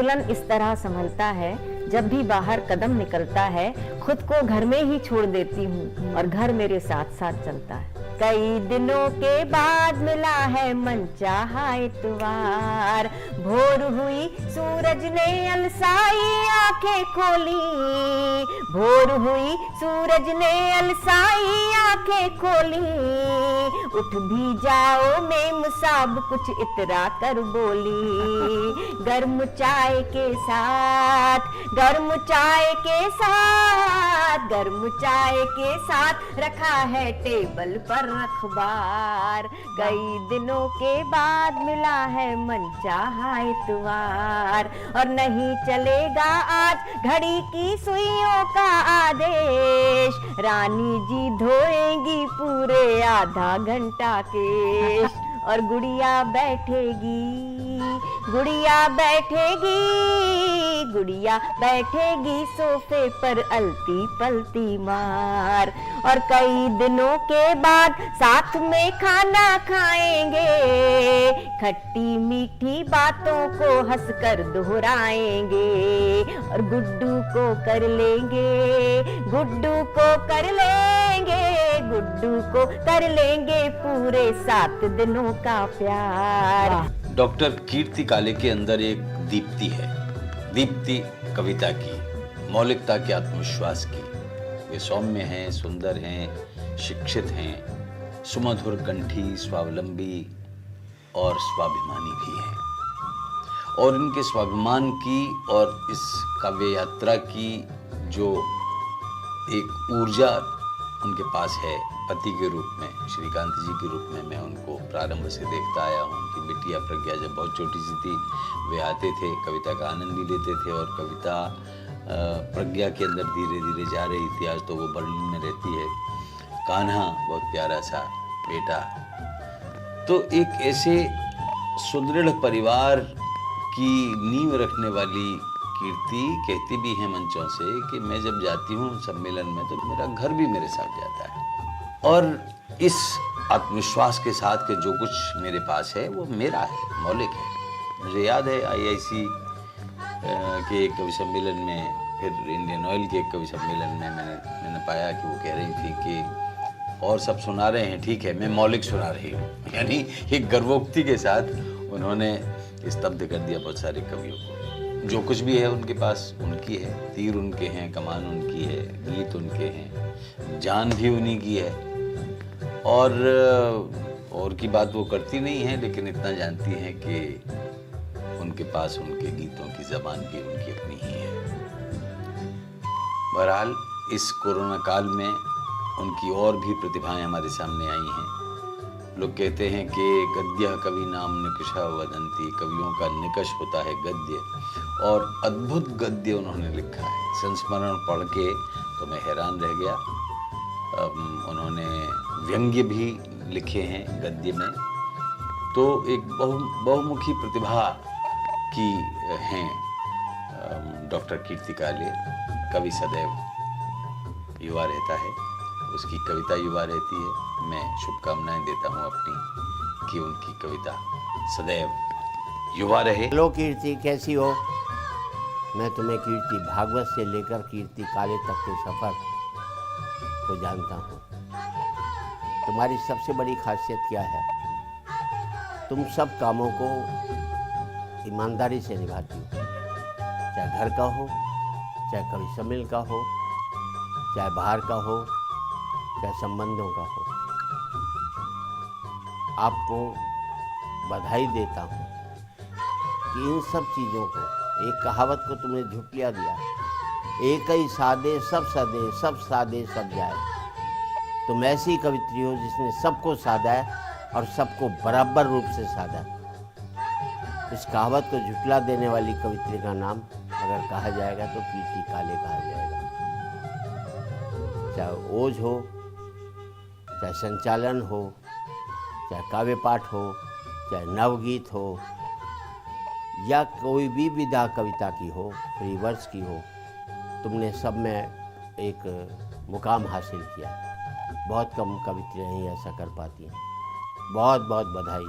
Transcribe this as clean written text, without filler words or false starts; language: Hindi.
संतुलन इस तरह संभलता है, जब भी बाहर कदम निकलता है खुद को घर में ही छोड़ देती हूँ और घर मेरे साथ साथ चलता है। कई दिनों के बाद मिला है मनचाहा इतवार, भोर हुई सूरज ने अलसाई आंखें खोली, भोर हुई सूरज ने अलसाई आंखें खोली, उठ भी जाओ मेम साहब कुछ इतरा कर बोली, गर्म चाय के साथ, गर्म चाय के साथ, गर्म चाय के साथ रखा है टेबल पर अखबार, कई दिनों के बाद मिला है मनचाहा इतवार, और नहीं चलेगा आज घड़ी की सुइयों का आदेश, रानी जी धोएंगी पूरे आधा घंटा केश, और गुड़िया बैठेगी, गुड़िया बैठेगी, गुड़िया बैठेगी सोफे पर अलती पलती मार, और कई दिनों के बाद साथ में खाना खाएंगे, खट्टी मीठी बातों को हंसकर दोहराएंगे, और गुड्डू को कर लेंगे, गुड्डू को कर लेंगे, गुड्डू को कर लेंगे पूरे 7 दिनों का प्यार। डॉक्टर कीर्ति काले के अंदर एक दीप्ति है, दीप्ति कविता की, मौलिकता के, आत्मविश्वास की। वे सौम्य हैं, सुंदर हैं, शिक्षित हैं, सुमधुर कंठी, स्वावलंबी और स्वाभिमानी भी हैं। और इनके स्वाभिमान की और इस काव्य यात्रा की जो एक ऊर्जा उनके पास है, पति के रूप में, श्रीकांत जी के रूप में मैं उनको प्रारंभ से देखता आया हूँ कि बिटिया प्रज्ञा जब बहुत छोटी सी थी वे आते थे, कविता का आनंद भी लेते थे, और कविता प्रज्ञा के अंदर धीरे धीरे जा रही थी। आज तो वो बर्लिन में रहती है। कान्हा बहुत प्यारा सा बेटा। तो एक ऐसे सुदृढ़ परिवार की नींव रखने वाली कीर्ति कहती भी है मंचों से कि मैं जब जाती हूँ सम्मेलन में तो मेरा घर भी मेरे साथ जाता है, और इस आत्मविश्वास के साथ कि जो कुछ मेरे पास है वो मेरा है, मौलिक है। मुझे याद है IIC के एक कवि सम्मेलन में, फिर इंडियन ऑयल के एक कवि सम्मेलन में मैंने पाया कि वो कह रही थी कि और सब सुना रहे हैं, ठीक है, मैं मौलिक सुना रही हूँ। यानी एक गर्वोक्ति के साथ उन्होंने स्तब्ध कर दिया बहुत सारे कवियों को। जो कुछ भी है उनके पास उनकी है, तीर उनके हैं, कमान उनकी है, गीत उनके हैं, जान भी उन्हीं की है, और की बात वो करती नहीं है, लेकिन इतना जानती हैं कि उनके पास उनके गीतों की ज़बान भी उनकी अपनी ही है। बहरहाल इस कोरोना काल में उनकी और भी प्रतिभाएं हमारे सामने आई हैं। लोग कहते हैं कि गद्य कवि नाम निकषा वदंती, कवियों का निकष होता है गद्य, और अद्भुत गद्य उन्होंने लिखा है। संस्मरण पढ़ के तो मैं हैरान रह गया। उन्होंने व्यंग्य भी लिखे हैं गद्य में। तो एक बहुमुखी प्रतिभा की हैं डॉक्टर कीर्ति काले। कवि सदैव युवा रहता है, उसकी कविता युवा रहती है। मैं शुभकामनाएं देता हूं अपनी कि उनकी कविता सदैव युवा रहे। हेलो कीर्ति, कैसी हो? मैं तुम्हें कीर्ति भागवत से लेकर कीर्ति काले तक के सफ़र को जानता हूँ। तुम्हारी सबसे बड़ी खासियत क्या है? तुम सब कामों को ईमानदारी से निभाती हो, चाहे घर का हो, चाहे कवि सम्मेलन का हो, चाहे बाहर का हो, चाहे संबंधों का हो। आपको बधाई देता हूँ कि इन सब चीज़ों को, एक कहावत को तुमने झुटलिया दिया, एक ही सादे सब सदे, सब सादे सब जाए। तुम ऐसी कवित्री हो जिसने सबको साधा है और सबको बराबर रूप से साधा है। इस कहावत को झुटला देने वाली कवित्री का नाम अगर कहा जाएगा तो कीर्ति काले कहा जाएगा। चाहे ओज हो, चाहे संचालन हो, चाहे काव्य पाठ हो, चाहे नवगीत हो, या कोई भी विधा कविता की हो, फ्री वर्स की हो, तुमने सब में एक मुकाम हासिल किया। बहुत कम कवित्रियाँ ही ऐसा कर पाती हैं। बहुत बहुत बधाई।